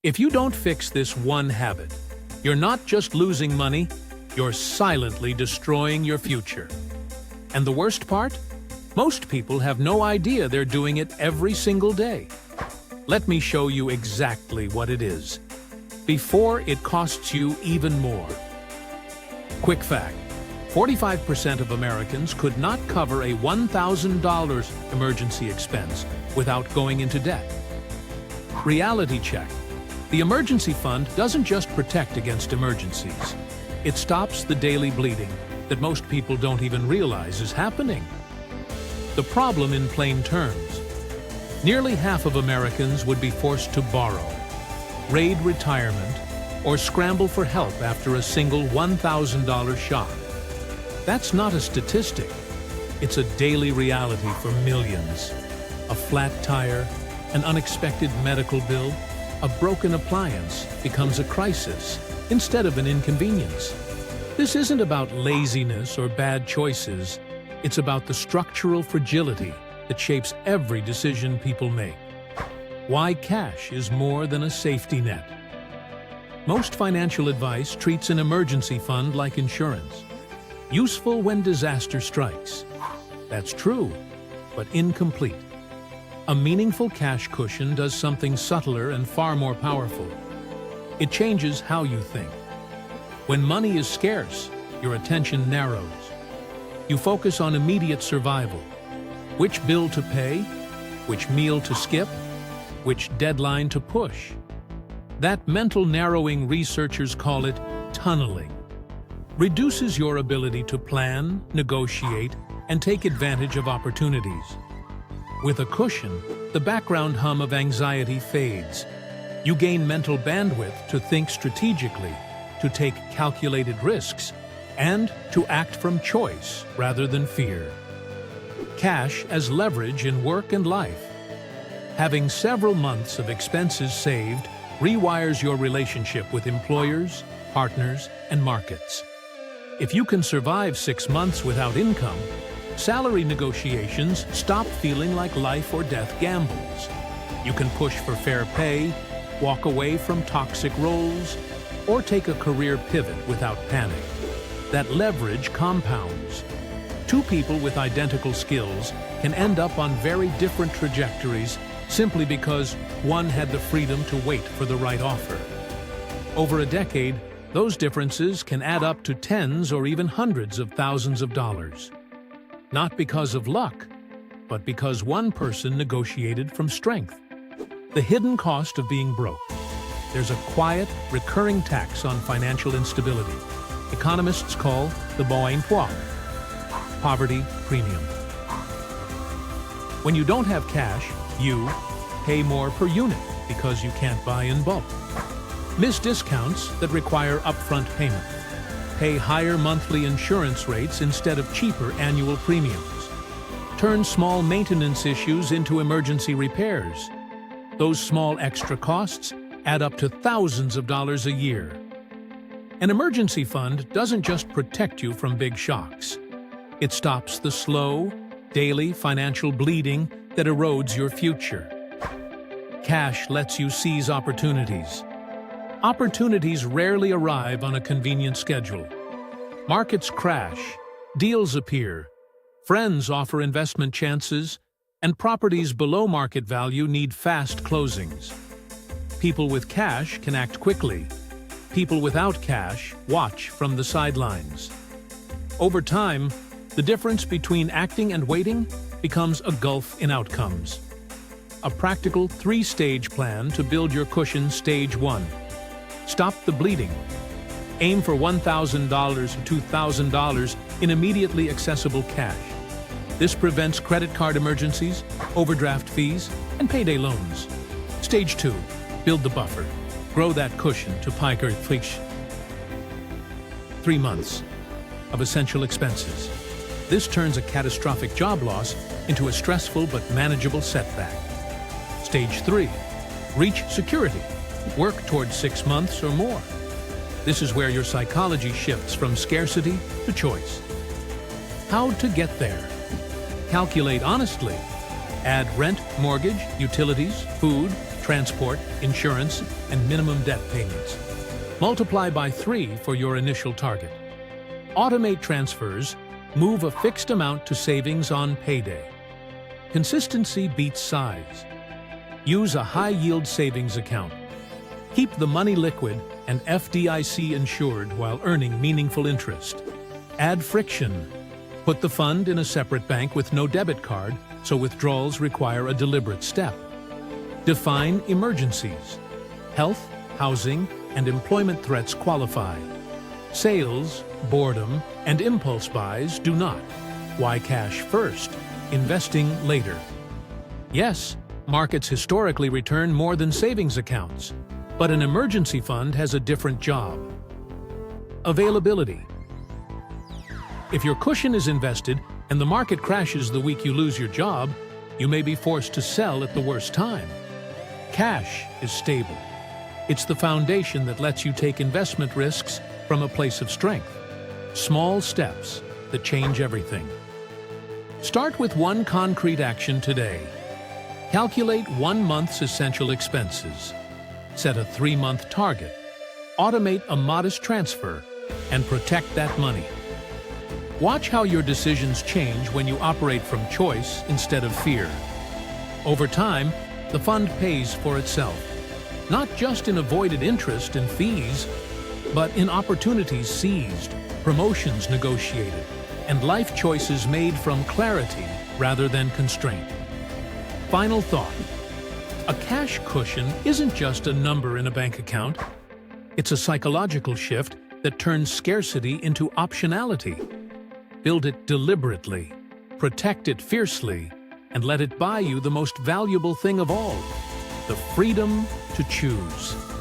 If you don't fix this one habit, you're not just losing money, you're silently destroying your future. And the worst part? Most people have no idea they're doing it every single day. Let me show you exactly what it is, before it costs you even more. Quick fact: 45% of Americans could not cover a $1,000 emergency expense without going into debt. Reality check: the emergency fund doesn't just protect against emergencies. It stops the daily bleeding that most people don't even realize is happening. The problem in plain terms: nearly half of Americans would be forced to borrow, raid retirement, or scramble for help after a single $1,000 shock. That's not a statistic. It's a daily reality for millions. A flat tire, an unexpected medical bill, a broken appliance becomes a crisis instead of an inconvenience. This isn't about laziness or bad choices. It's about the structural fragility that shapes every decision people make. Why cash is more than a safety net. Most financial advice treats an emergency fund like insurance. Useful when disaster strikes. That's true, but incomplete. A meaningful cash cushion does something subtler and far more powerful. It changes how you think. When money is scarce, your attention narrows. You focus on immediate survival. Which bill to pay, which meal to skip, which deadline to push. That mental narrowing, researchers call it tunneling, reduces your ability to plan, negotiate, and take advantage of opportunities. With a cushion, the background hum of anxiety fades. You gain mental bandwidth to think strategically, to take calculated risks, and to act from choice rather than fear. Cash as leverage in work and life. Having several months of expenses saved rewires your relationship with employers, partners, and markets. If you can survive 6 months without income, salary negotiations stop feeling like life or death gambles. You can push for fair pay, walk away from toxic roles, or take a career pivot without panic. That leverage compounds. Two people with identical skills can end up on very different trajectories simply because one had the freedom to wait for the right offer. Over a decade, those differences can add up to tens or even hundreds of thousands of dollars. Not because of luck, but because one person negotiated from strength. The hidden cost of being broke. There's a quiet, recurring tax on financial instability. Economists call the bon point, poverty premium. When you don't have cash, you pay more per unit because you can't buy in bulk. Miss discounts that require upfront payment. Pay higher monthly insurance rates instead of cheaper annual premiums. Turn small maintenance issues into emergency repairs. Those small extra costs add up to thousands of dollars a year. An emergency fund doesn't just protect you from big shocks. It stops the slow, daily financial bleeding that erodes your future. Cash lets you seize opportunities. Opportunities rarely arrive on a convenient schedule. Markets crash, deals appear, friends offer investment chances, and properties below market value need fast closings. People with cash can act quickly. People without cash watch from the sidelines. Over time, the difference between acting and waiting becomes a gulf in outcomes. A practical 3-stage plan to build your cushion. Stage 1. Stop the bleeding. Aim for $1,000 or $2,000 in immediately accessible cash. This prevents credit card emergencies, overdraft fees, and payday loans. Stage 2. Build the buffer. Grow that cushion to piker 3 months of essential expenses. This turns a catastrophic job loss into a stressful but manageable setback. Stage 3. Reach security. Work towards 6 months or more. This is where your psychology shifts from scarcity to choice. How to get there? Calculate honestly. Add rent, mortgage, utilities, food, transport, insurance, and minimum debt payments. Multiply by 3 for your initial target. Automate transfers. Move a fixed amount to savings on payday. Consistency beats size. Use a high-yield savings account. Keep the money liquid and FDIC insured while earning meaningful interest. Add friction. Put the fund in a separate bank with no debit card, so withdrawals require a deliberate step. Define emergencies. Health, housing, and employment threats qualify. Sales, boredom, and impulse buys do not. Why cash first, investing later? Yes, markets historically return more than savings accounts, but an emergency fund has a different job. Availability. If your cushion is invested and the market crashes the week you lose your job, you may be forced to sell at the worst time. Cash is stable. It's the foundation that lets you take investment risks from a place of strength. Small steps that change everything. Start with one concrete action today. Calculate 1 month's essential expenses. Set a 3-month target. Automate a modest transfer and protect that money. Watch how your decisions change when you operate from choice instead of fear. Over time, the fund pays for itself, not just in avoided interest and fees, but in opportunities seized, promotions negotiated, and life choices made from clarity rather than constraint. Final thought. A cash cushion isn't just a number in a bank account. It's a psychological shift that turns scarcity into optionality. Build it deliberately, protect it fiercely, and let it buy you the most valuable thing of all, the freedom to choose.